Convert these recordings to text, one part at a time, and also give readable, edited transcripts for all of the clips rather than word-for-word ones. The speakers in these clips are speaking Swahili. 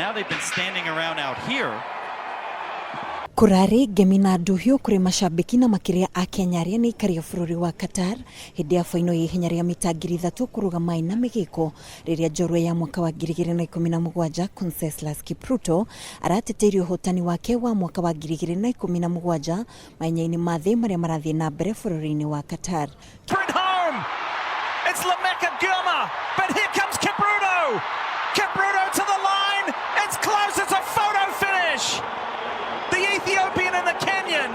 now they've been standing around out here. Kurari gemina duhio kuri mashabiki na makiria a Kenya aria ni karia bururi wa Qatar hindi ya faino ya ihenya ria mita 3,000 kurugama ina migiko riria njorua ya mwaka wa 2017 Conseslus Kipruto arateterio uhotani wake wa mwaka wa 2017 mainyaini mathe maria marathie na mbere bururi-ini wa Qatar. It's but here comes Kipruto. Kipruto to the line. It's close. It's a photo finish. The Ethiopian and the Kenyan.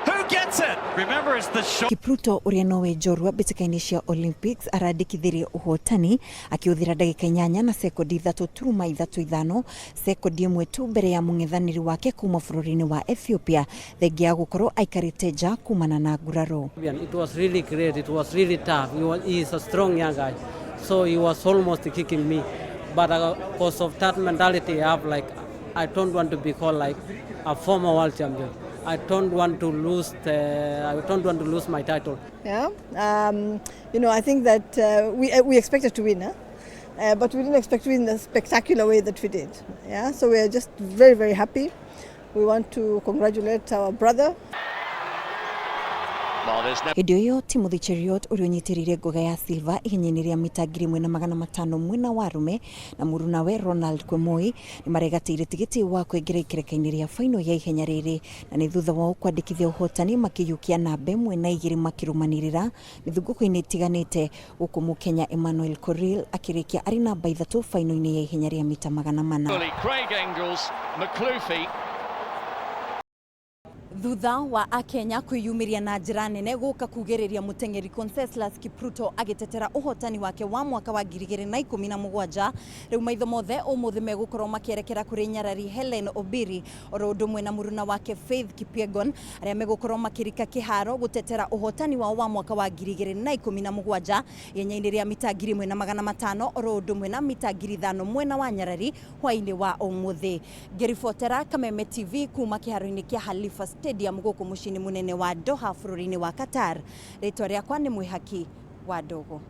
Who gets it? Remember, it's the shot. Kipruto uria nowe njorua mbĩtĩka-inĩ cia Olympics arandĩkithirie uhotani akiuthira ndagĩka 8 na sekondi 3.35 sekondi ĩmwe tu mbere ya mũng'ethanĩri wake kuma bũrũri-inĩ wa Ethiopia thengia gũkorwo aikarĩte nja kumana na nguraro. It was really great. It was really tough. He is a strong young guy, so he was almost kicking me, but because of that mentality I have, I don't want to be called like a former world champion. I don't want to lose my title. Yeah, I think that we expected to win, but we didn't expect to win in the spectacular way that we did. Yeah, so we are just very, very happy. We want to congratulate our brother. Hĩndĩ ĩyo Timothy Cheruiyot ũrĩa ũnyitirĩire ngoga ya silver ihenya-inĩ rĩa mita 1,500 mwena wa arũme na mũrunawe Ronald Kwemoi nĩ maregatĩire tigiti wa kwĩngĩra ikereka-inĩ rĩa faino ya ihenya rĩrĩ na nĩ thutha wao kwandĩkithia ũhotani makĩiyũkia namba mwena 2 makĩrũmanĩrĩra mĩthungũko-inĩ ĩtiganĩte gũkũ Mũkenya Emmanuel Korir akĩrĩkia arĩ namba 3 faino-inĩ ya ihenya rĩa mita 400. Thutha wa Akenya kwiyumiria na njira nene guka kugiriria mutengeri Conseslus Kipruto agitetera uhotani wake wa mwaka wa 2017 riu maitho mothe umuthe megukorwo makierekera kuri nyarari Helen Obiri oro undu mwe na muruna wake Faith Kipyegon aria megukorwo makirika kiharo gutetera uhotani wao wa mwaka wa 2017 ihenya-ini ria mita 1,500 oro undu mwe na mita 5,000 mwena wa nyarari hwaini wa umuthe. Ngiribotera Kameme TV kuma kiharo-ini kia Halifa Stadium gũkũ mũciĩ-inĩ mũnene wa Doha bũrũri-inĩ wa Qatar. Rĩtwa rĩakwa nĩ Mwĩhaki wa Ndogo.